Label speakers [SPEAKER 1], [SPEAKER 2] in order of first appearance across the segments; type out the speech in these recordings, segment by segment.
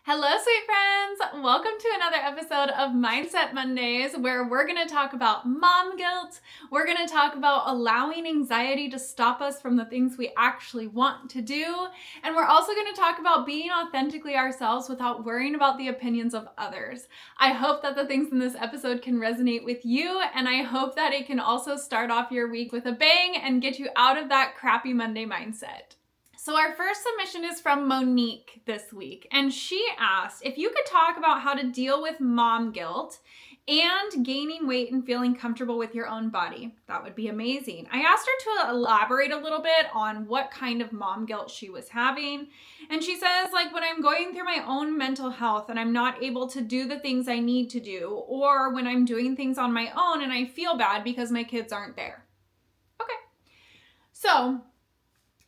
[SPEAKER 1] Hello, sweet friends! Welcome to another episode of Mindset Mondays, where we're going to talk about mom guilt. We're going to talk about allowing anxiety to stop us from the things we actually want to do. And we're also going to talk about being authentically ourselves without worrying about the opinions of others. I hope that the things in this episode can resonate with you, and I hope that it can also start off your week with a bang and get you out of that crappy Monday mindset. So our first submission is from Monique this week, and she asked if you could talk about how to deal with mom guilt and gaining weight and feeling comfortable with your own body. That would be amazing. I asked her to elaborate a little bit on what kind of mom guilt she was having, and she says, when I'm going through my own mental health and I'm not able to do the things I need to do, or when I'm doing things on my own and I feel bad because my kids aren't there. Okay, so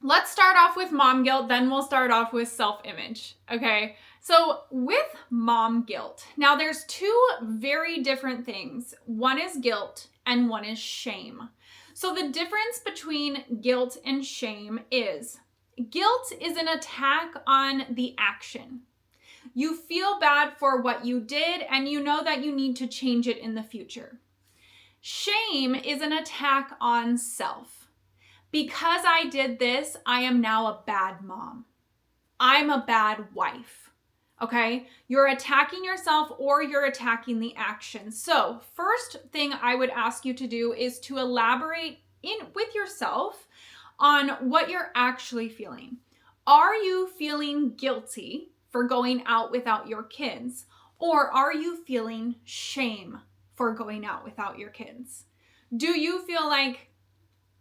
[SPEAKER 1] let's start off with mom guilt, then we'll start off with self-image, okay? So with mom guilt, now there's two very different things. One is guilt and one is shame. So the difference between guilt and shame is guilt is an attack on the action. You feel bad for what you did and you know that you need to change it in the future. Shame is an attack on self. Because I did this, I am now a bad mom. I'm a bad wife. Okay? You're attacking yourself or you're attacking the action. So, first thing I would ask you to do is to elaborate with yourself on what you're actually feeling. Are you feeling guilty for going out without your kids? Or are you feeling shame for going out without your kids? Do you feel like,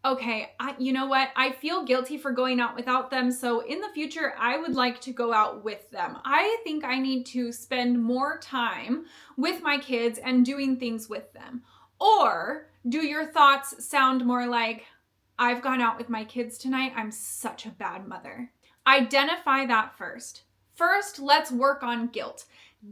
[SPEAKER 1] okay, you know what? I feel guilty for going out without them. So in the future, I would like to go out with them. I think I need to spend more time with my kids and doing things with them. Or do your thoughts sound more like, I've gone out with my kids tonight. I'm such a bad mother. Identify that first. First, let's work on guilt.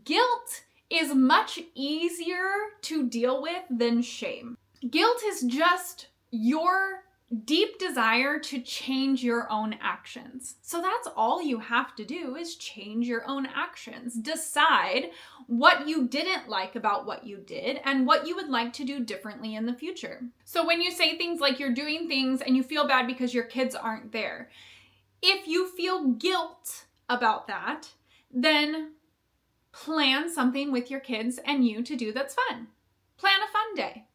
[SPEAKER 1] Guilt is much easier to deal with than shame. Guilt is just your deep desire to change your own actions. So that's all you have to do is change your own actions. Decide what you didn't like about what you did and what you would like to do differently in the future. So when you say things like you're doing things and you feel bad because your kids aren't there, if you feel guilt about that, then plan something with your kids and you to do that's fun. Plan a fun day,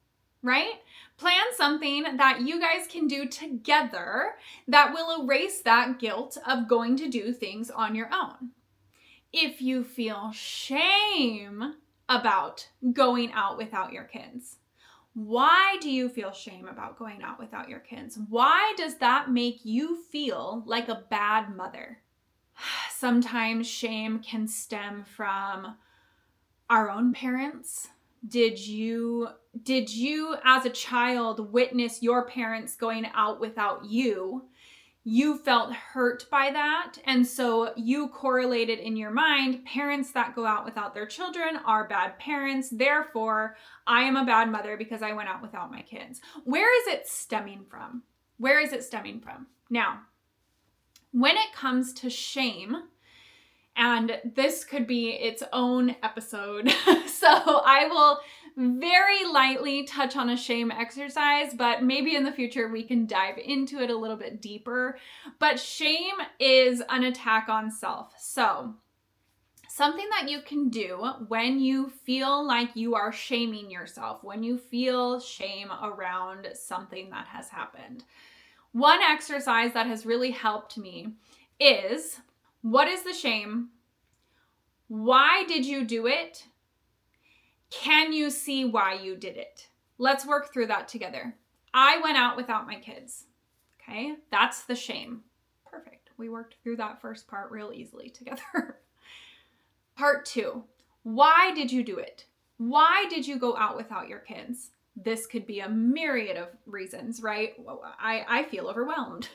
[SPEAKER 1] right? Plan something that you guys can do together that will erase that guilt of going to do things on your own. If you feel shame about going out without your kids, why do you feel shame about going out without your kids? Why does that make you feel like a bad mother? Sometimes shame can stem from our own parents. Did you as a child witness your parents going out without you? You felt hurt by that, and so you correlated in your mind, parents that go out without their children are bad parents, therefore I am a bad mother because I went out without my kids. Where is it stemming from? Where is it stemming from? Now, when it comes to shame, and this could be its own episode, so I will very lightly touch on a shame exercise, but maybe in the future we can dive into it a little bit deeper. But shame is an attack on self. So something that you can do when you feel like you are shaming yourself, when you feel shame around something that has happened. One exercise that has really helped me is, what is the shame? Why did you do it? Can you see why you did it? Let's work through that together. I went out without my kids. Okay, that's the shame. Perfect. We worked through that first part real easily together. Part 2, why did you do it? Why did you go out without your kids? This could be a myriad of reasons, right? I feel overwhelmed.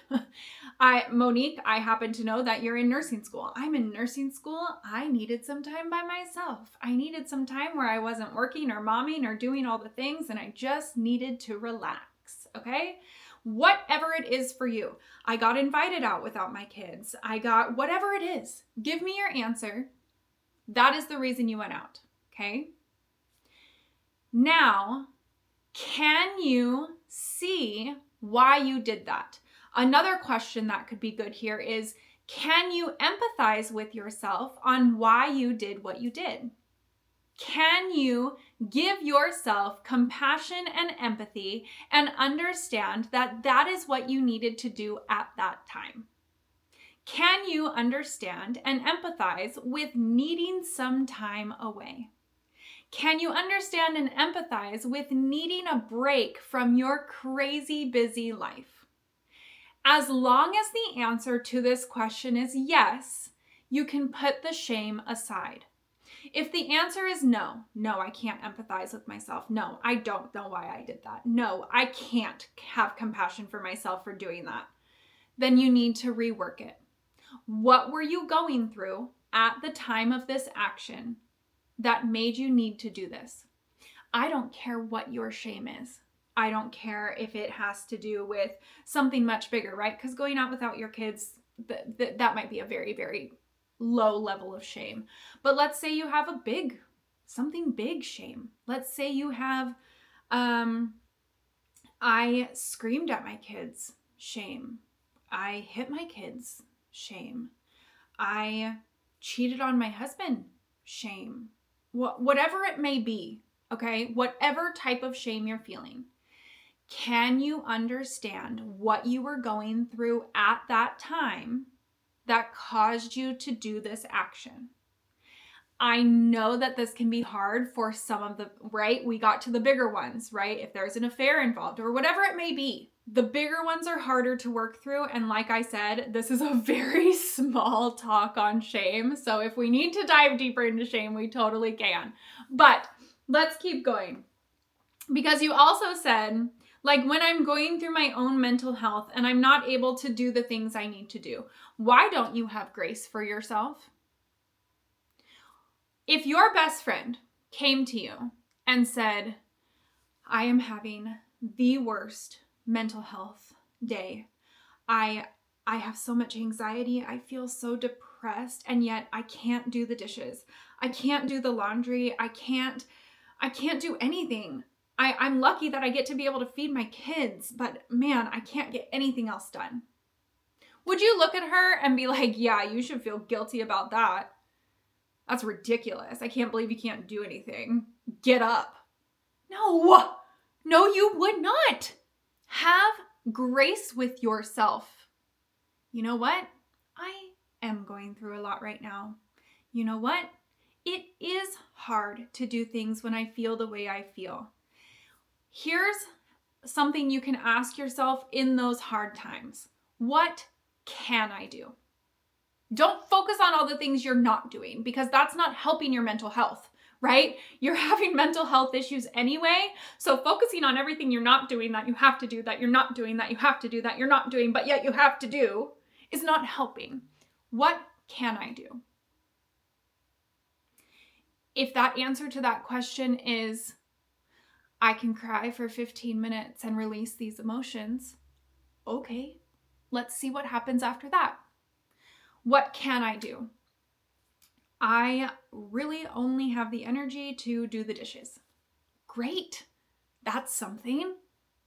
[SPEAKER 1] Monique, I happen to know that you're in nursing school. I'm in nursing school. I needed some time by myself. I needed some time where I wasn't working or momming or doing all the things, and I just needed to relax, okay? Whatever it is for you. I got invited out without my kids. I got whatever it is. Give me your answer. That is the reason you went out, okay? Now, can you see why you did that? Another question that could be good here is, can you empathize with yourself on why you did what you did? Can you give yourself compassion and empathy and understand that that is what you needed to do at that time? Can you understand and empathize with needing some time away? Can you understand and empathize with needing a break from your crazy busy life? As long as the answer to this question is yes, you can put the shame aside. If the answer is no, I can't empathize with myself. No, I don't know why I did that. No, I can't have compassion for myself for doing that. Then you need to rework it. What were you going through at the time of this action that made you need to do this? I don't care what your shame is. I don't care if it has to do with something much bigger, right? Because going out without your kids, that might be a very, very low level of shame. But let's say you have something big shame. Let's say you have, I screamed at my kids, shame. I hit my kids, shame. I cheated on my husband, shame. Whatever it may be, okay? Whatever type of shame you're feeling, can you understand what you were going through at that time that caused you to do this action? I know that this can be hard for some of the, right? We got to the bigger ones, right? If there's an affair involved or whatever it may be. The bigger ones are harder to work through. And like I said, this is a very small talk on shame. So if we need to dive deeper into shame, we totally can. But let's keep going. Because you also said, like, when I'm going through my own mental health and I'm not able to do the things I need to do, why don't you have grace for yourself? If your best friend came to you and said, I am having the worst mental health day. I have so much anxiety. I feel so depressed, and yet I can't do the dishes. I can't do the laundry. I can't do anything. I'm lucky that I get to be able to feed my kids, but man, I can't get anything else done. Would you look at her and be like, yeah, you should feel guilty about that? That's ridiculous. I can't believe you can't do anything. Get up. No, you would not. Have grace with yourself. You know what? I am going through a lot right now. You know what? It is hard to do things when I feel the way I feel. Here's something you can ask yourself in those hard times. What can I do? Don't focus on all the things you're not doing, because that's not helping your mental health, right? You're having mental health issues anyway. So focusing on everything you're not doing, that you have to do, that you're not doing, that you have to do, that you're not doing, but yet you have to do, is not helping. What can I do? If that answer to that question is, I can cry for 15 minutes and release these emotions, okay, let's see what happens after that. What can I do? I really only have the energy to do the dishes. Great. That's something,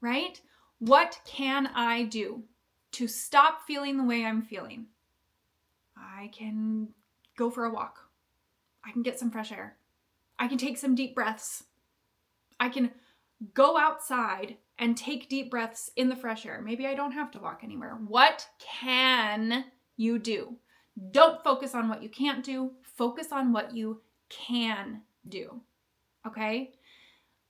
[SPEAKER 1] right? What can I do to stop feeling the way I'm feeling? I can go for a walk. I can get some fresh air. I can take some deep breaths. I can go outside and take deep breaths in the fresh air. Maybe I don't have to walk anywhere. What can you do? Don't focus on what you can't do. Focus on what you can do. Okay?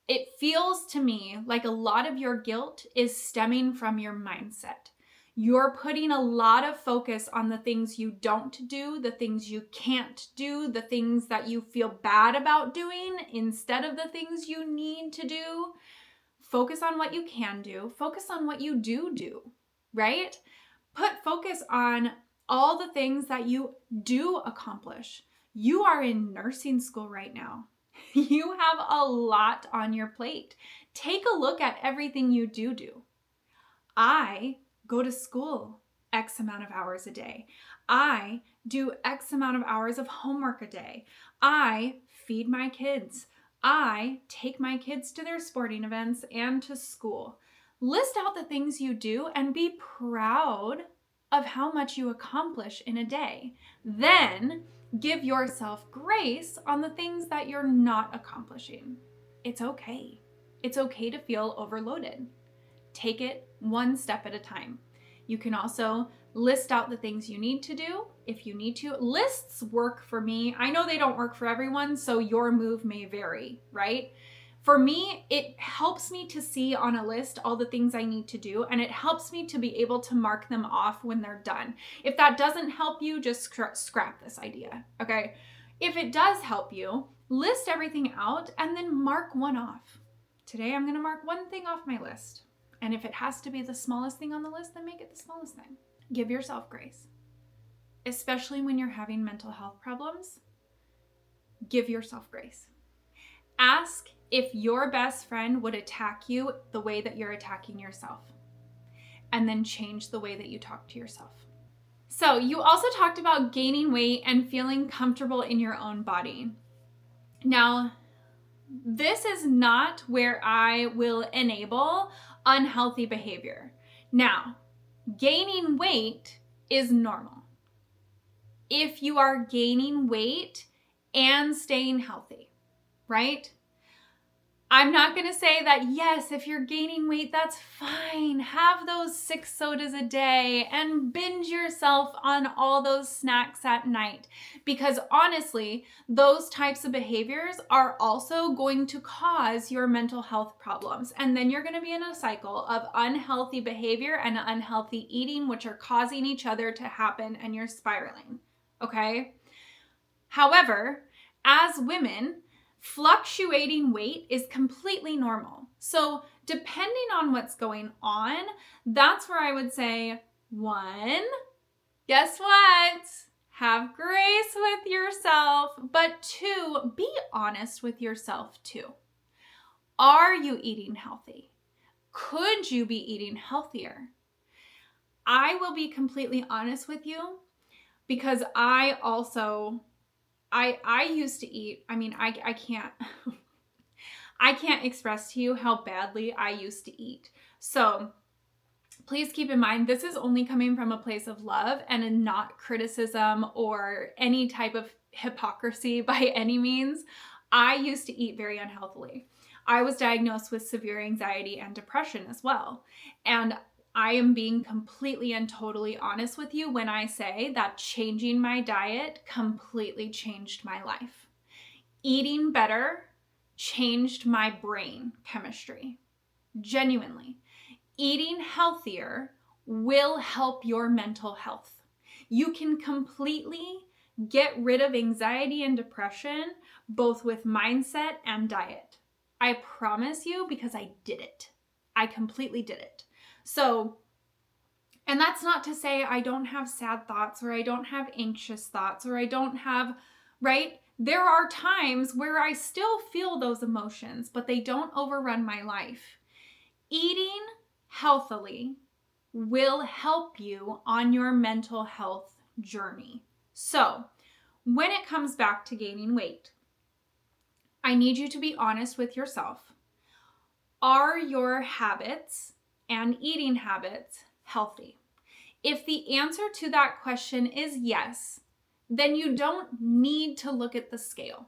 [SPEAKER 1] It feels to me like a lot of your guilt is stemming from your mindset. You're putting a lot of focus on the things you don't do, the things you can't do, the things that you feel bad about doing instead of the things you need to do. Focus on what you can do. Focus on what you do, right? Put focus on all the things that you do accomplish. You are in nursing school right now. You have a lot on your plate. Take a look at everything you do. I go to school X amount of hours a day. I do X amount of hours of homework a day. I feed my kids. I take my kids to their sporting events and to school. List out the things you do and be proud of how much you accomplish in a day. Then give yourself grace on the things that you're not accomplishing. It's okay. It's okay to feel overloaded. Take it one step at a time. You can also list out the things you need to do if you need to. Lists work for me. I know they don't work for everyone, so your move may vary, right? For me, it helps me to see on a list all the things I need to do, and it helps me to be able to mark them off when they're done. If that doesn't help you, just scrap this idea, okay? If it does help you, list everything out and then mark one off. Today, I'm gonna mark one thing off my list. And if it has to be the smallest thing on the list, then make it the smallest thing. Give yourself grace, especially when you're having mental health problems. Give yourself grace. Ask if your best friend would attack you the way that you're attacking yourself, and then change the way that you talk to yourself. So you also talked about gaining weight and feeling comfortable in your own body. Now, this is not where I will enable unhealthy behavior. Now, gaining weight is normal if you are gaining weight and staying healthy, right? I'm not going to say that, yes, if you're gaining weight, that's fine. Have those 6 sodas a day and binge yourself on all those snacks at night. Because honestly, those types of behaviors are also going to cause your mental health problems. And then you're going to be in a cycle of unhealthy behavior and unhealthy eating, which are causing each other to happen, and you're spiraling. Okay? However, as women, fluctuating weight is completely normal. So depending on what's going on, that's where I would say, 1, guess what? Have grace with yourself. But 2, be honest with yourself too. Are you eating healthy? Could you be eating healthier? I will be completely honest with you because I used to eat, I can't, I can't express to you how badly I used to eat. So please keep in mind, this is only coming from a place of love and not criticism or any type of hypocrisy by any means. I used to eat very unhealthily. I was diagnosed with severe anxiety and depression as well. And I am being completely and totally honest with you when I say that changing my diet completely changed my life. Eating better changed my brain chemistry. Genuinely. Eating healthier will help your mental health. You can completely get rid of anxiety and depression, both with mindset and diet. I promise you, because I did it. I completely did it. So, and that's not to say I don't have sad thoughts or I don't have anxious thoughts or I don't have, right? There are times where I still feel those emotions, but they don't overrun my life. Eating healthily will help you on your mental health journey. So, when it comes back to gaining weight, I need you to be honest with yourself. Are your habits and eating habits healthy? If the answer to that question is yes, then you don't need to look at the scale.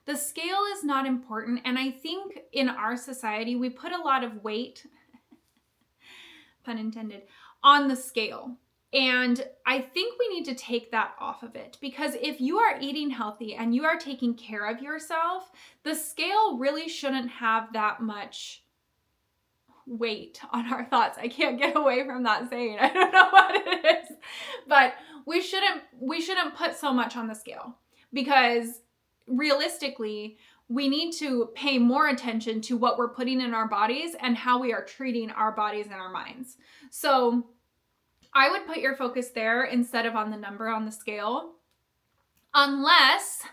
[SPEAKER 1] The scale is not important, and I think in our society, we put a lot of weight, pun intended, on the scale. And I think we need to take that off of it, because if you are eating healthy and you are taking care of yourself, the scale really shouldn't have that much weight on our thoughts. I can't get away from that saying. I don't know what it is, but we shouldn't put so much on the scale, because realistically, we need to pay more attention to what we're putting in our bodies and how we are treating our bodies and our minds. So I would put your focus there instead of on the number on the scale, unless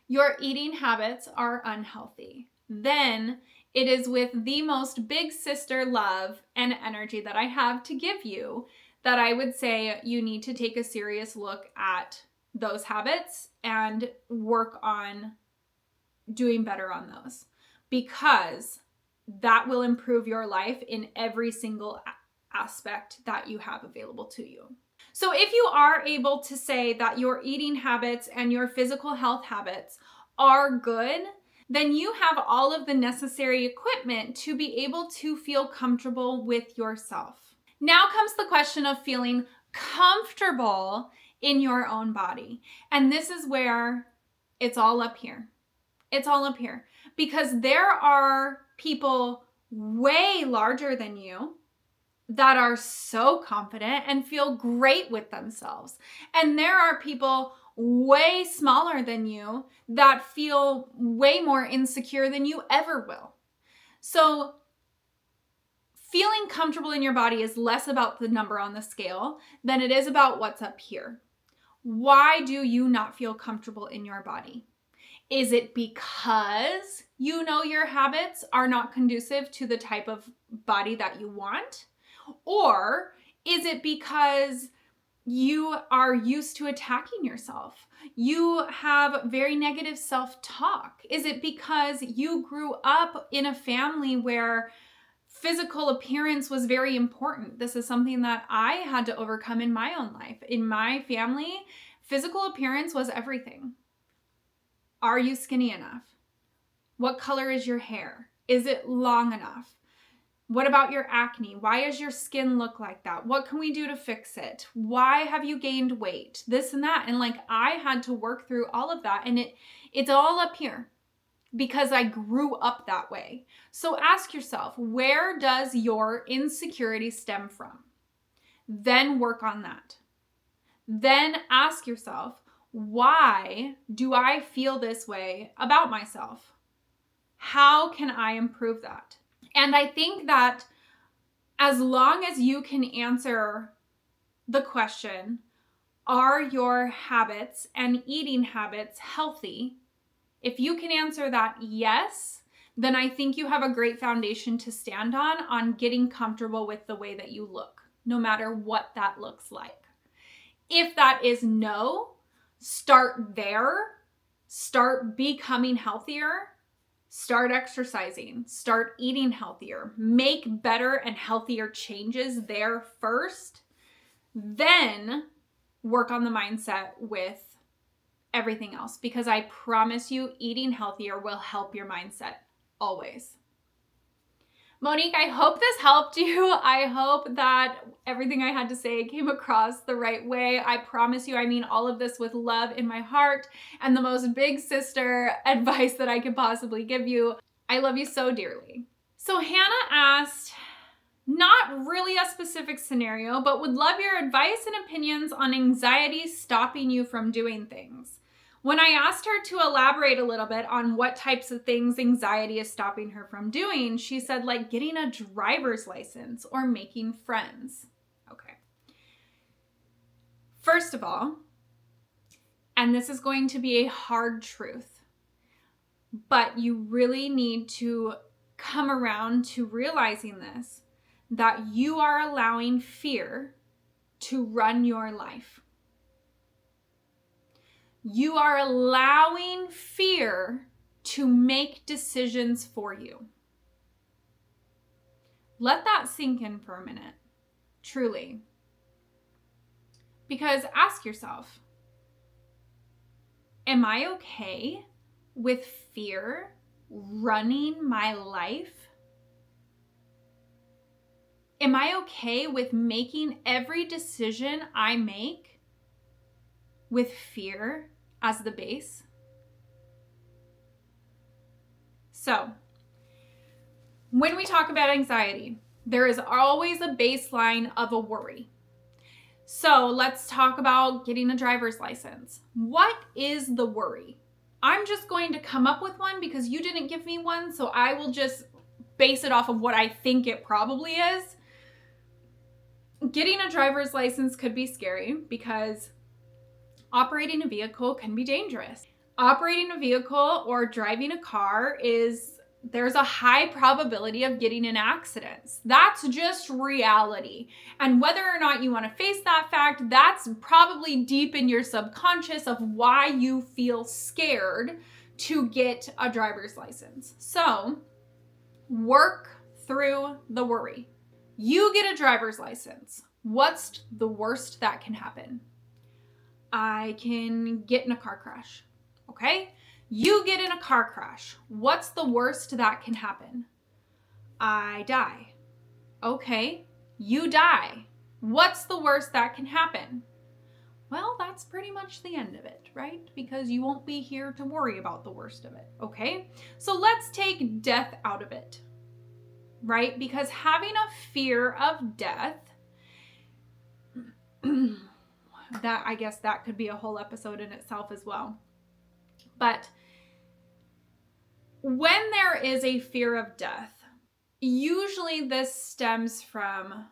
[SPEAKER 1] your eating habits are unhealthy. Then it is with the most big sister love and energy that I have to give you that I would say you need to take a serious look at those habits and work on doing better on those, because that will improve your life in every single aspect that you have available to you. So if you are able to say that your eating habits and your physical health habits are good, then you have all of the necessary equipment to be able to feel comfortable with yourself. Now comes the question of feeling comfortable in your own body. And this is where it's all up here. It's all up here, because there are people way larger than you that are so confident and feel great with themselves. And there are people way smaller than you that feel way more insecure than you ever will. So feeling comfortable in your body is less about the number on the scale than it is about what's up here. Why do you not feel comfortable in your body? Is it because you know your habits are not conducive to the type of body that you want? Or is it because you are used to attacking yourself? You have very negative self-talk. Is it because you grew up in a family where physical appearance was very important? This is something that I had to overcome in my own life. In my family, physical appearance was everything. Are you skinny enough? What color is your hair? Is it long enough? What about your acne? Why does your skin look like that? What can we do to fix it? Why have you gained weight? This and that. And I had to work through all of that. And it's all up here because I grew up that way. So ask yourself, where does your insecurity stem from? Then work on that. Then ask yourself, why do I feel this way about myself? How can I improve that? And I think that as long as you can answer the question, are your habits and eating habits healthy? If you can answer that yes, then I think you have a great foundation to stand on getting comfortable with the way that you look, no matter what that looks like. If that is no, start there, start becoming healthier, start exercising, start eating healthier, make better and healthier changes there first, then work on the mindset with everything else, because I promise you, eating healthier will help your mindset always. Monique, I hope this helped you. I hope that everything I had to say came across the right way. I promise you, I mean all of this with love in my heart and the most big sister advice that I could possibly give you. I love you so dearly. So Hannah asked, not really a specific scenario, but would love your advice and opinions on anxiety stopping you from doing things. When I asked her to elaborate a little bit on what types of things anxiety is stopping her from doing, she said getting a driver's license or making friends. Okay. First of all, and this is going to be a hard truth, but you really need to come around to realizing this, that you are allowing fear to run your life. You are allowing fear to make decisions for you. Let that sink in for a minute, truly. Because ask yourself, am I okay with fear running my life? Am I okay with making every decision I make with fear as the base? So, when we talk about anxiety, there is always a baseline of a worry. So let's talk about getting a driver's license. What is the worry? I'm just going to come up with one because you didn't give me one, so I will just base it off of what I think it probably is. Getting a driver's license could be scary because operating a vehicle can be dangerous. Operating a vehicle or driving a car is there's a high probability of getting in accidents. That's just reality. And whether or not you want to face that fact, that's probably deep in your subconscious of why you feel scared to get a driver's license. So work through the worry. You get a driver's license. What's the worst that can happen? I can get in a car crash. Okay? You get in a car crash. What's the worst that can happen? I die. Okay, you die. What's the worst that can happen? Well, that's pretty much the end of it, right? Because you won't be here to worry about the worst of it, okay? So let's take death out of it, right? Because having a fear of death, that I guess that could be a whole episode in itself as well. But when there is a fear of death, usually this stems from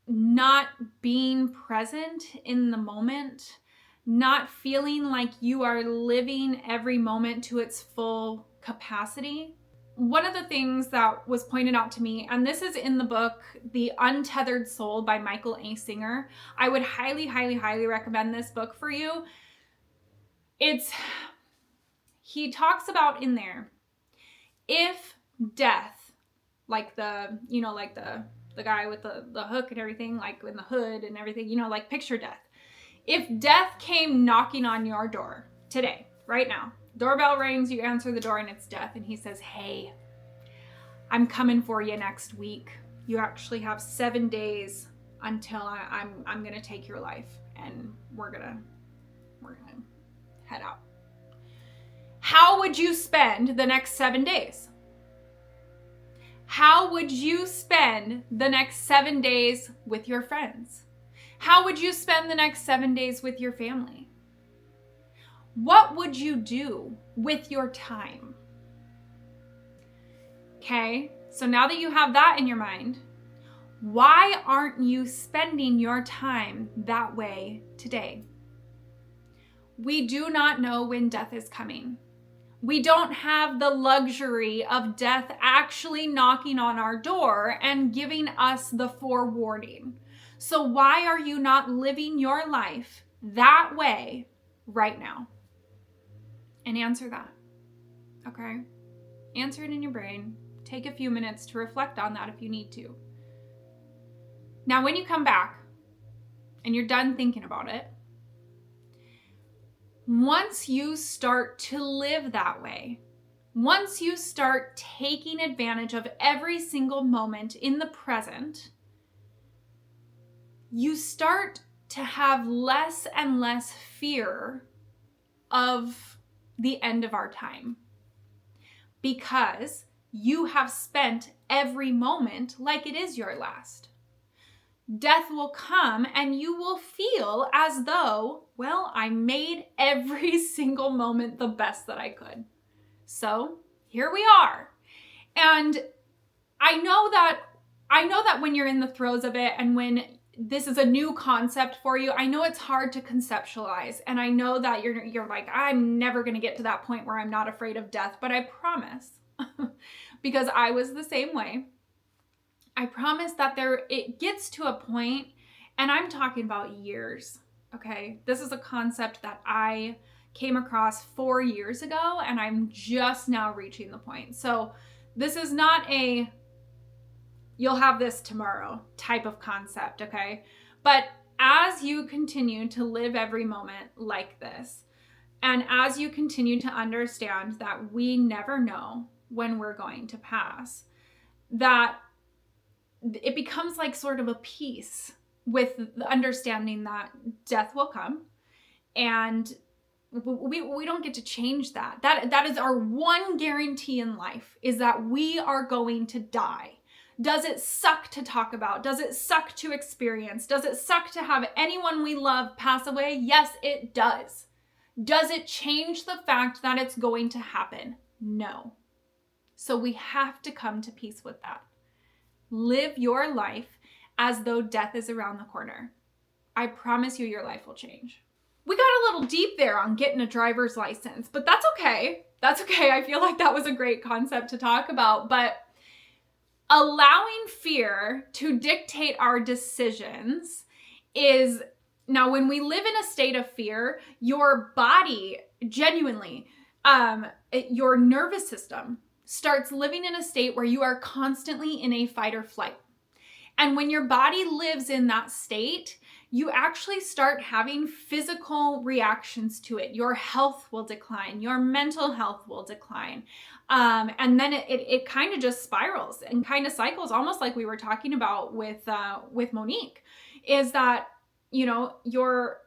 [SPEAKER 1] not being present in the moment, not feeling like you are living every moment to its full capacity. One of the things that was pointed out to me, and this is in the book, The Untethered Soul by Michael A. Singer. I would highly, highly, highly recommend this book for you. He talks about in there, if death, like the guy with the hook and everything, like in the hood and everything, like picture death. If death came knocking on your door today, right now, doorbell rings, you answer the door and it's death. And he says, hey, I'm coming for you next week. You actually have 7 days until I'm going to take your life and we're going to head out. How would you spend the next 7 days? How would you spend the next 7 days with your friends? How would you spend the next 7 days with your family? What would you do with your time? Okay, so now that you have that in your mind, why aren't you spending your time that way today? We do not know when death is coming. We don't have the luxury of death actually knocking on our door and giving us the forewarning. So why are you not living your life that way right now? And answer that, okay? Answer it in your brain. Take a few minutes to reflect on that if you need to. Now, when you come back and you're done thinking about it, once you start to live that way, once you start taking advantage of every single moment in the present, you start to have less and less fear of the end of our time, because you have spent every moment like it is your last. Death will come and you will feel as though, well, I made every single moment the best that I could. So here we are. And I know that when you're in the throes of it and when this is a new concept for you, I know it's hard to conceptualize. And I know that you're like, I'm never going to get to that point where I'm not afraid of death. But I promise, because I was the same way, I promise that it gets to a point, and I'm talking about years, okay? This is a concept that I came across 4 years ago, and I'm just now reaching the point. So this is not a, you'll have this tomorrow type of concept, okay? But as you continue to live every moment like this, and as you continue to understand that we never know when we're going to pass, that it becomes like sort of a peace with the understanding that death will come, and we don't get to change that. That is our one guarantee in life, is that we are going to die. Does it suck to talk about? Does it suck to experience? Does it suck to have anyone we love pass away? Yes, it does. Does it change the fact that it's going to happen? No. So we have to come to peace with that. Live your life as though death is around the corner. I promise you your life will change. we got a little deep there on getting a driver's license, but that's okay. That's okay. I feel like that was a great concept to talk about, but allowing fear to dictate our decisions is, now when we live in a state of fear, your body genuinely, your nervous system starts living in a state where you are constantly in a fight or flight. And when your body lives in that state, you actually start having physical reactions to it. Your health will decline. Your mental health will decline. And then it kind of just spirals and kind of cycles, almost like we were talking about with Monique, is that, you know, you're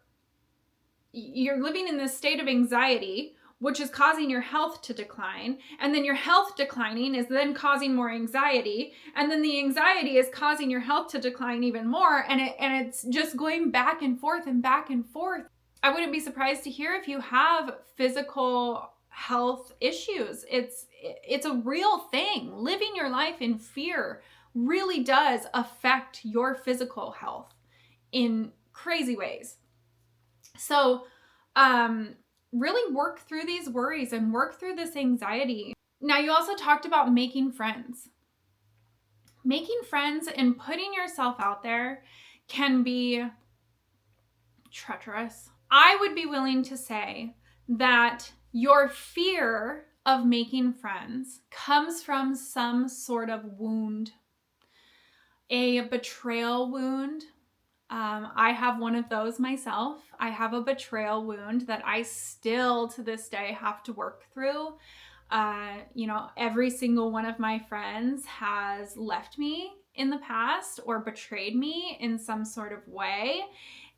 [SPEAKER 1] living in this state of anxiety, which is causing your health to decline. And then your health declining is then causing more anxiety. And then the anxiety is causing your health to decline even more. And it's just going back and forth and back and forth. I wouldn't be surprised to hear if you have physical health issues. It's a real thing. Living your life in fear really does affect your physical health in crazy ways. So, really work through these worries and work through this anxiety. Now, you also talked about making friends. Making friends and putting yourself out there can be treacherous. I would be willing to say that your fear of making friends comes from some sort of wound, a betrayal wound. I have one of those myself. I have a betrayal wound that I still to this day have to work through. You know, every single one of my friends has left me in the past or betrayed me in some sort of way.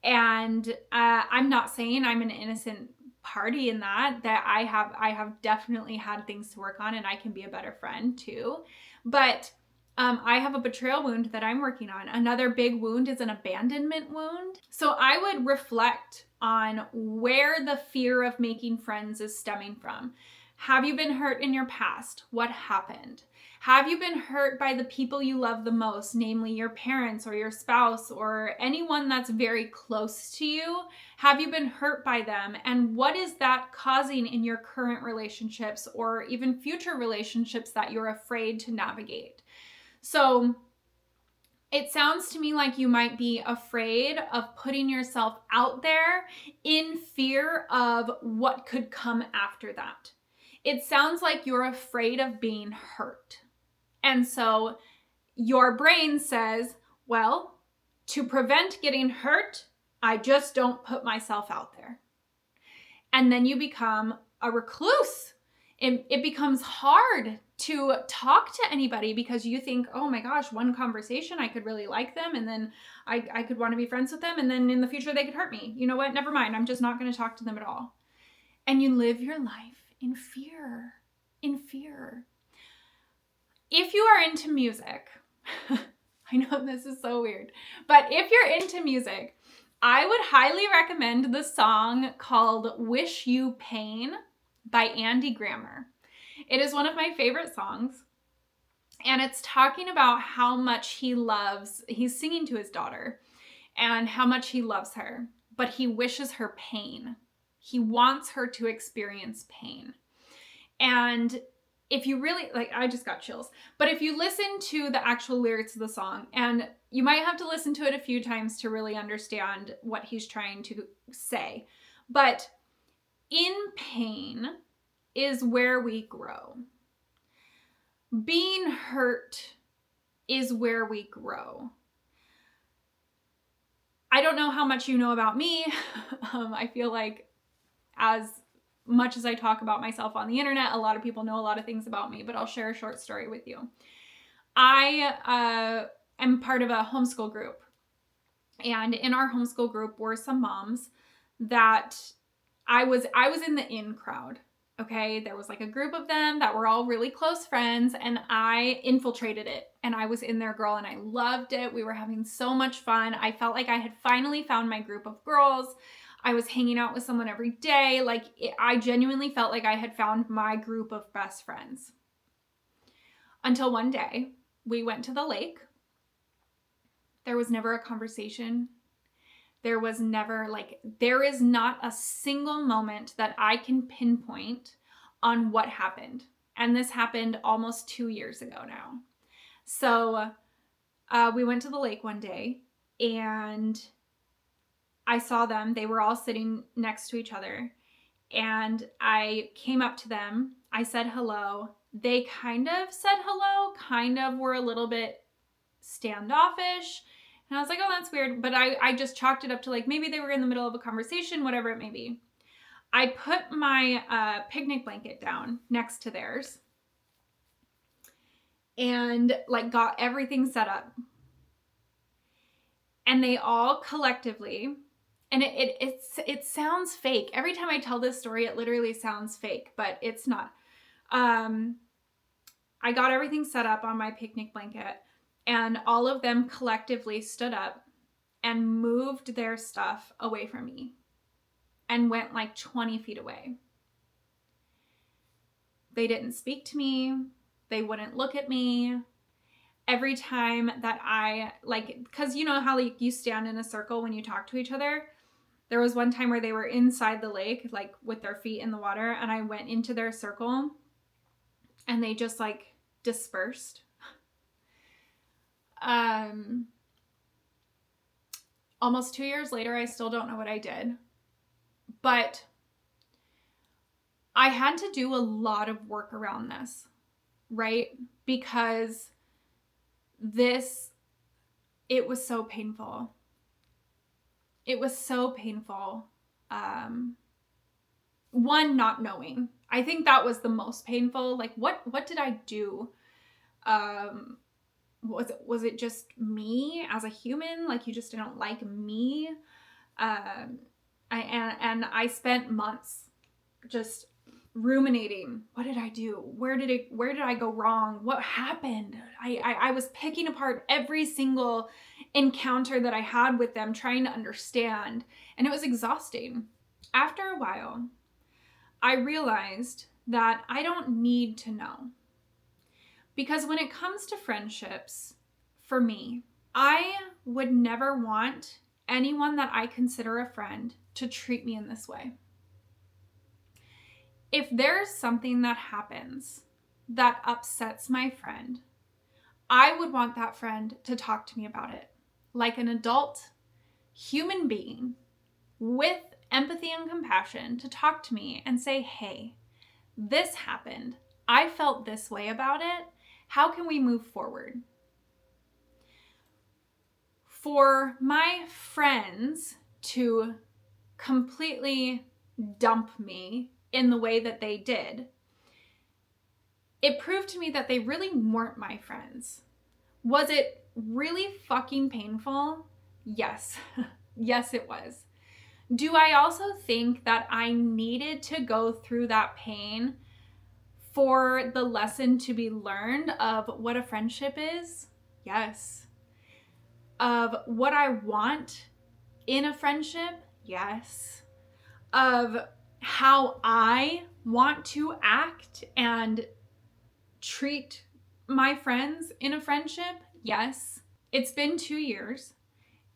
[SPEAKER 1] And I'm not saying I'm an innocent party in that I have definitely had things to work on, and I can be a better friend too. But I have a betrayal wound that I'm working on. Another big wound is an abandonment wound. So I would reflect on where the fear of making friends is stemming from. Have you been hurt in your past? What happened? Have you been hurt by the people you love the most, namely your parents or your spouse or anyone that's very close to you? Have you been hurt by them? And what is that causing in your current relationships or even future relationships that you're afraid to navigate? So it sounds to me like you might be afraid of putting yourself out there in fear of what could come after that. It sounds like you're afraid of being hurt. And so your brain says, well, to prevent getting hurt, I just don't put myself out there. And then you become a recluse. It becomes hard to talk to anybody because you think, oh my gosh, one conversation, I could really like them. And then I could want to be friends with them. And then in the future, they could hurt me. You know what? Never mind. I'm just not going to talk to them at all. And you live your life in fear, If you are into music, I know this is so weird, but if you're into music, I would highly recommend the song called Wish You Pain by Andy Grammer. It is one of my favorite songs, and it's talking about how much he's singing to his daughter, and how much he loves her, but he wishes her pain. He wants her to experience pain. And if you really, I just got chills, but if you listen to the actual lyrics of the song, and you might have to listen to it a few times to really understand what he's trying to say, but in pain is where we grow. Being hurt is where we grow. I don't know how much you know about me. I feel like as much as I talk about myself on the internet, a lot of people know a lot of things about me, but I'll share a short story with you. I am part of a homeschool group, and in our homeschool group were some moms that I was in the in crowd. Okay, there was like a group of them that were all really close friends, and I infiltrated it, and I was in there, girl, and I loved it. We were having so much fun. I felt like I had finally found my group of girls. I was hanging out with someone every day. I genuinely felt like I had found my group of best friends. Until one day, we went to the lake. There was never a conversation. There was never there is not a single moment that I can pinpoint on what happened. And this happened almost 2 years ago now. So we went to the lake one day and I saw them. They were all sitting next to each other. And I came up to them. I said hello. They kind of said hello, kind of were a little bit standoffish. And I was like, oh, that's weird. But I just chalked it up to maybe they were in the middle of a conversation, whatever it may be. I put my picnic blanket down next to theirs and got everything set up. And they all collectively, and it sounds fake. Every time I tell this story, it literally sounds fake, but it's not. I got everything set up on my picnic blanket, and all of them collectively stood up and moved their stuff away from me and went 20 feet away. They didn't speak to me. They wouldn't look at me. Every time that I because you know how you stand in a circle when you talk to each other. There was one time where they were inside the lake, with their feet in the water, and I went into their circle and they just dispersed. Almost 2 years later, I still don't know what I did, but I had to do a lot of work around this, right? Because it was so painful. It was so painful. One, not knowing. I think that was the most painful. What did I do? Was it just me as a human? You just didn't like me? I spent months just ruminating. What did I do? Where did I go wrong? What happened? I was picking apart every single encounter that I had with them, trying to understand, and it was exhausting. After a while, I realized that I don't need to know. Because when it comes to friendships, for me, I would never want anyone that I consider a friend to treat me in this way. If there's something that happens that upsets my friend, I would want that friend to talk to me about it like an adult human being with empathy and compassion, to talk to me and say, hey, this happened. I felt this way about it. How can we move forward? For my friends to completely dump me in the way that they did, it proved to me that they really weren't my friends. Was it really fucking painful? Yes. Yes, it was. Do I also think that I needed to go through that pain for the lesson to be learned of what a friendship is? Yes. Of what I want in a friendship? Yes. Of how I want to act and treat my friends in a friendship? Yes. It's been 2 years,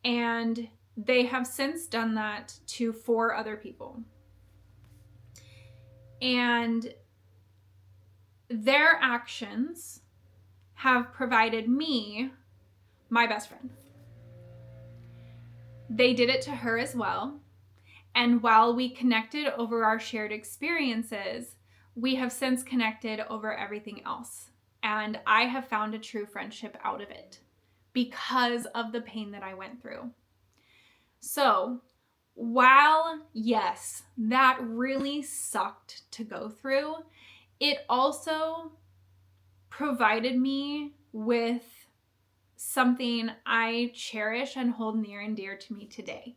[SPEAKER 1] and they have since done that to 4 other people. And their actions have provided me my best friend. They did it to her as well. And while we connected over our shared experiences, we have since connected over everything else. And I have found a true friendship out of it because of the pain that I went through. So, while yes, that really sucked to go through, it also provided me with something I cherish and hold near and dear to me today.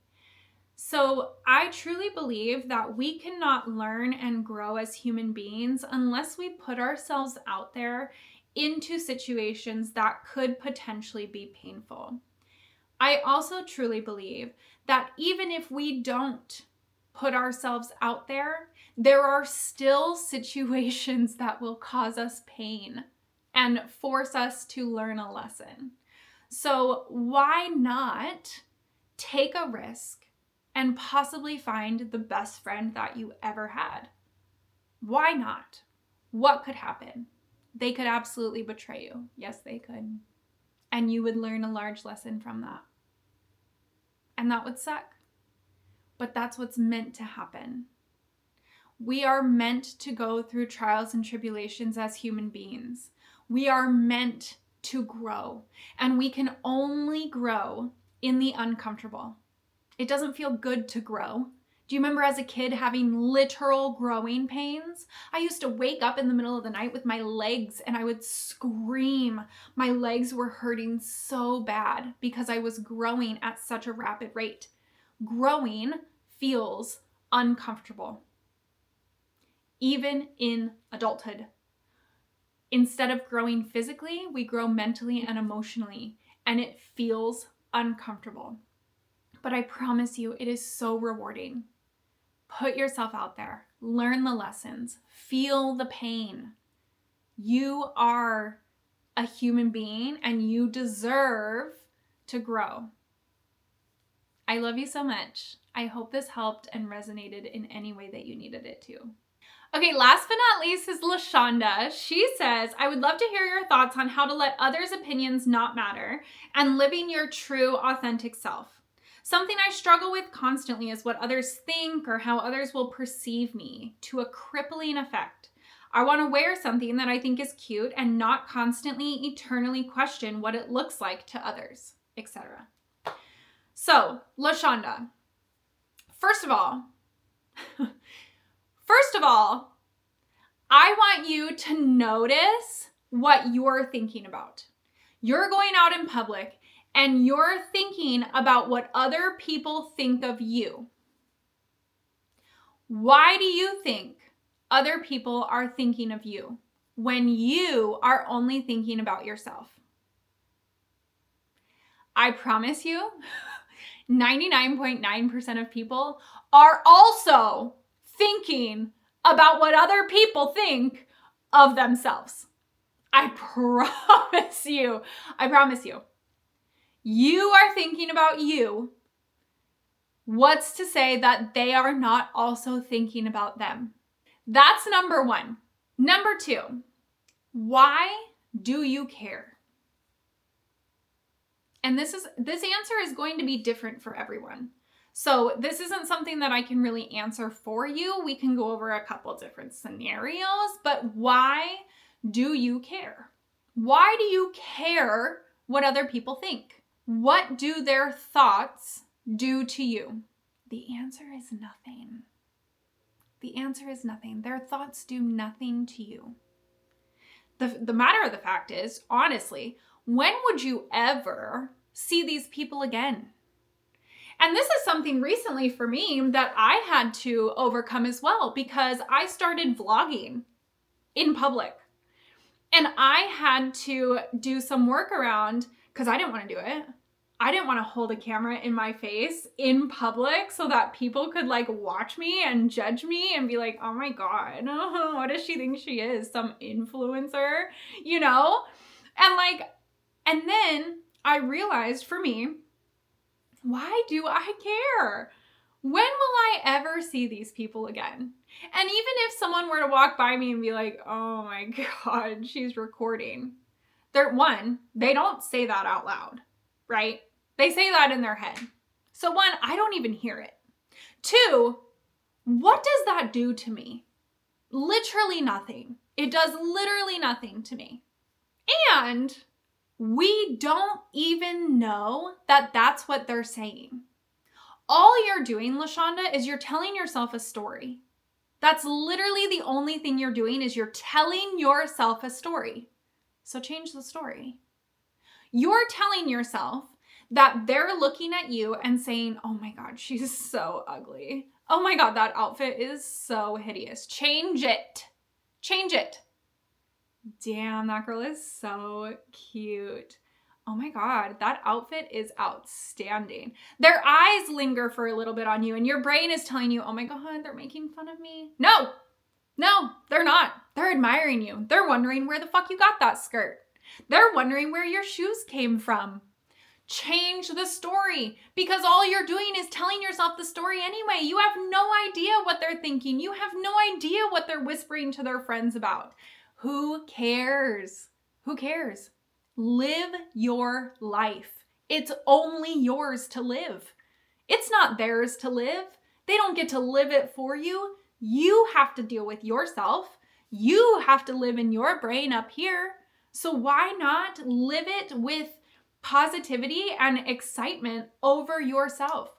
[SPEAKER 1] So I truly believe that we cannot learn and grow as human beings unless we put ourselves out there into situations that could potentially be painful. I also truly believe that even if we don't put ourselves out there, there are still situations that will cause us pain and force us to learn a lesson. So why not take a risk, and possibly find the best friend that you ever had. Why not? What could happen? They could absolutely betray you. Yes, they could. And you would learn a large lesson from that. And that would suck. But that's what's meant to happen. We are meant to go through trials and tribulations as human beings. We are meant to grow. And we can only grow in the uncomfortable. It doesn't feel good to grow. Do you remember as a kid having literal growing pains? I used to wake up in the middle of the night with my legs and I would scream. My legs were hurting so bad because I was growing at such a rapid rate. Growing feels uncomfortable, even in adulthood. Instead of growing physically, we grow mentally and emotionally, and it feels uncomfortable. But I promise you, it is so rewarding. Put yourself out there. Learn the lessons. Feel the pain. You are a human being and you deserve to grow. I love you so much. I hope this helped and resonated in any way that you needed it to. Okay, last but not least is LaShonda. She says, I would love to hear your thoughts on how to let others' opinions not matter and living your true, authentic self. Something I struggle with constantly is what others think or how others will perceive me to a crippling effect. I want to wear something that I think is cute and not constantly, eternally question what it looks like to others, etc. So, LaShonda, first of all, I want you to notice what you're thinking about. You're going out in public and you're thinking about what other people think of you. Why do you think other people are thinking of you when you are only thinking about yourself? I promise you, 99.9% of people are also thinking about what other people think of themselves. I promise you. You are thinking about you. What's to say that they are not also thinking about them? That's number one. Number two, why do you care? And this answer is going to be different for everyone. So this isn't something that I can really answer for you. We can go over a couple different scenarios, but why do you care? Why do you care what other people think? What do their thoughts do to you? The answer is nothing. The answer is nothing. Their thoughts do nothing to you. The matter of the fact is, honestly, when would you ever see these people again? And this is something recently for me that I had to overcome as well, because I started vlogging in public. And I had to do some work around because I didn't want to do it. I didn't want to hold a camera in my face in public so that people could like watch me and judge me and be like, oh my God, what does she think she is? Some influencer, you know? And then I realized for me, why do I care? When will I ever see these people again? And even if someone were to walk by me and be like, oh my God, she's recording. They don't say that out loud, right? They say that in their head. So one, I don't even hear it. Two, what does that do to me? Literally nothing. It does literally nothing to me. And we don't even know that that's what they're saying. All you're doing, LaShonda, is you're telling yourself a story. That's literally the only thing you're doing, is you're telling yourself a story. So change the story. You're telling yourself that they're looking at you and saying, oh my God, she's so ugly. Oh my God, that outfit is so hideous. Change it. Change it. Damn, that girl is so cute. Oh my God, that outfit is outstanding. Their eyes linger for a little bit on you and your brain is telling you, oh my God, they're making fun of me. No, they're not. They're admiring you. They're wondering where the fuck you got that skirt. They're wondering where your shoes came from. Change the story, because all you're doing is telling yourself the story anyway. You have no idea what they're thinking. You have no idea what they're whispering to their friends about. Who cares? Who cares? Live your life. It's only yours to live. It's not theirs to live. They don't get to live it for you. You have to deal with yourself. You have to live in your brain up here. So why not live it with positivity and excitement over yourself?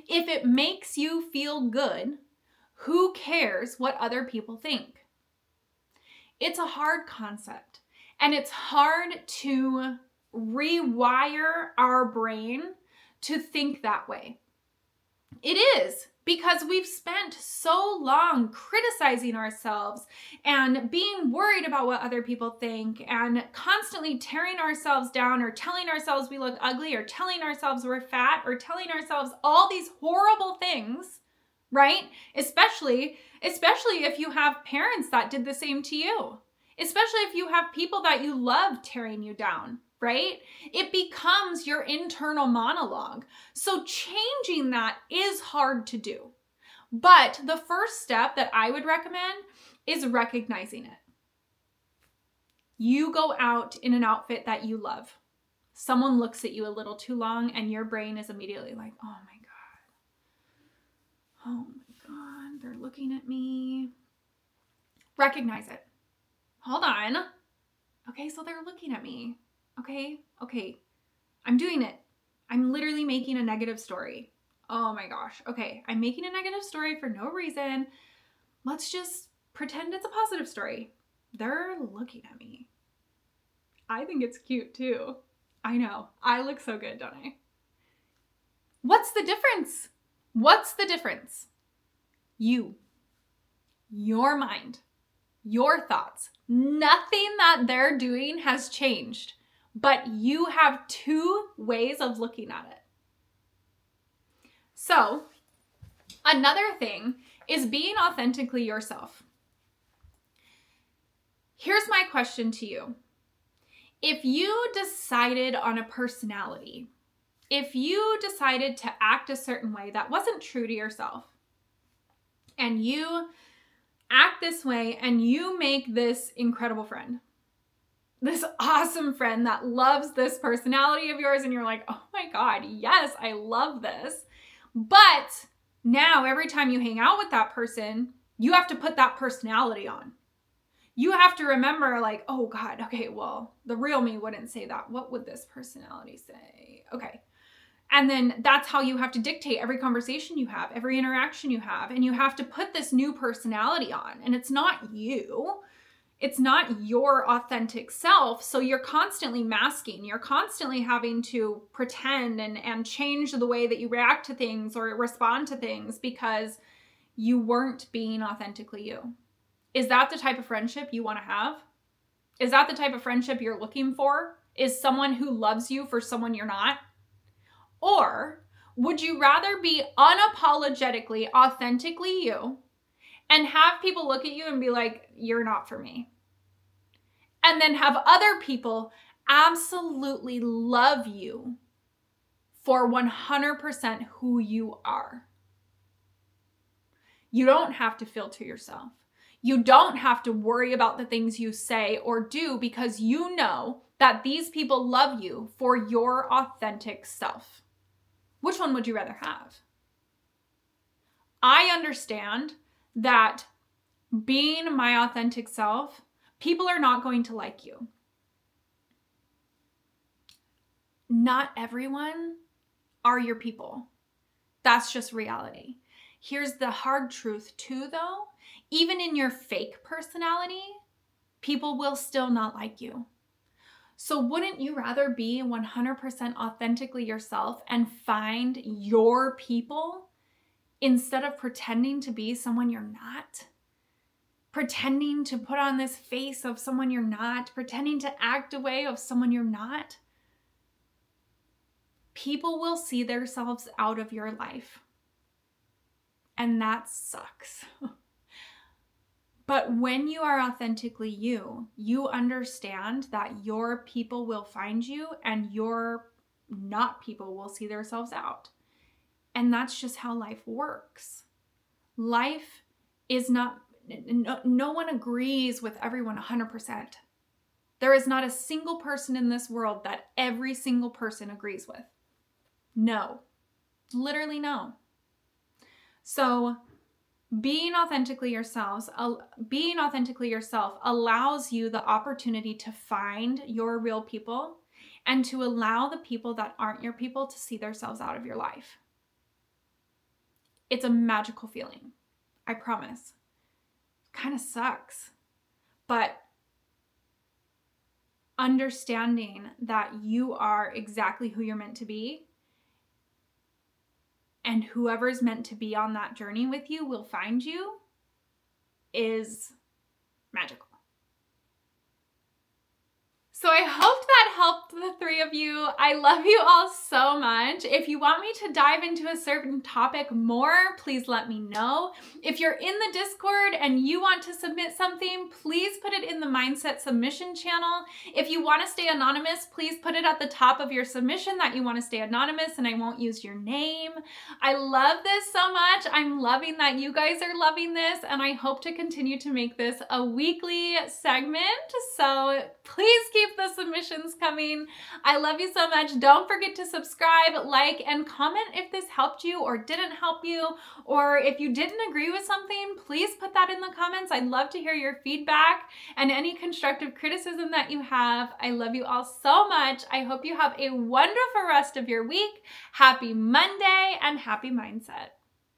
[SPEAKER 1] If it makes you feel good, who cares what other people think? It's a hard concept, and it's hard to rewire our brain to think that way. It is, because we've spent so long criticizing ourselves and being worried about what other people think and constantly tearing ourselves down or telling ourselves we look ugly or telling ourselves we're fat or telling ourselves all these horrible things, right? Especially if you have parents that did the same to you. Especially if you have people that you love tearing you down, right? It becomes your internal monologue. So changing that is hard to do. But the first step that I would recommend is recognizing it. You go out in an outfit that you love. Someone looks at you a little too long and your brain is immediately like, oh my God, they're looking at me. Recognize it. Hold on. Okay, so they're looking at me. Okay. I'm doing it. I'm literally making a negative story. Oh my gosh. Okay, I'm making a negative story for no reason. Let's just pretend it's a positive story. They're looking at me. I think it's cute too. I know. I look so good, don't I? What's the difference? What's the difference? You. Your mind. Your thoughts. Nothing that they're doing has changed, but you have two ways of looking at it. So, another thing is being authentically yourself. Here's my question to you. If you decided on a personality, if you decided to act a certain way that wasn't true to yourself, and you act this way and you make this incredible friend, this awesome friend that loves this personality of yours, and you're like, oh my God, yes, I love this. But now every time you hang out with that person, you have to put that personality on. You have to remember like, oh God, okay, well, the real me wouldn't say that. What would this personality say? Okay. And then that's how you have to dictate every conversation you have, every interaction you have. And you have to put this new personality on. And it's not you. It's not your authentic self. So you're constantly masking. You're constantly having to pretend and change the way that you react to things or respond to things because you weren't being authentically you. Is that the type of friendship you want to have? Is that the type of friendship you're looking for? Is someone who loves you for someone you're not? Or would you rather be unapologetically, authentically you and have people look at you and be like, you're not for me? And then have other people absolutely love you for 100% who you are. You don't have to filter yourself. You don't have to worry about the things you say or do because you know that these people love you for your authentic self. Which one would you rather have? I understand that being my authentic self, people are not going to like you. Not everyone are your people. That's just reality. Here's the hard truth too, though. Even in your fake personality, people will still not like you. So wouldn't you rather be 100% authentically yourself and find your people instead of pretending to be someone you're not? Pretending to put on this face of someone you're not, pretending to act a way of someone you're not. People will see themselves out of your life. And that sucks. But when you are authentically you, you understand that your people will find you and your not people will see themselves out. And that's just how life works. Life is not, no one agrees with everyone 100%. There is not a single person in this world that every single person agrees with. No. Literally no. So being authentically yourself allows you the opportunity to find your real people and to allow the people that aren't your people to see themselves out of your life. It's a magical feeling. I promise. Kind of sucks. But understanding that you are exactly who you're meant to be, and whoever's meant to be on that journey with you will find you, is magical. So I hope that helped the three of you. I love you all so much. If you want me to dive into a certain topic more, please let me know. If you're in the Discord and you want to submit something, please put it in the Mindset submission channel. If you want to stay anonymous, please put it at the top of your submission that you want to stay anonymous and I won't use your name. I love this so much. I'm loving that you guys are loving this, and I hope to continue to make this a weekly segment. So please keep the submissions coming. I love you so much. Don't forget to subscribe, like, and comment if this helped you or didn't help you, or if you didn't agree with something, please put that in the comments. I'd love to hear your feedback and any constructive criticism that you have. I love you all so much. I hope you have a wonderful rest of your week. Happy Monday and happy mindset.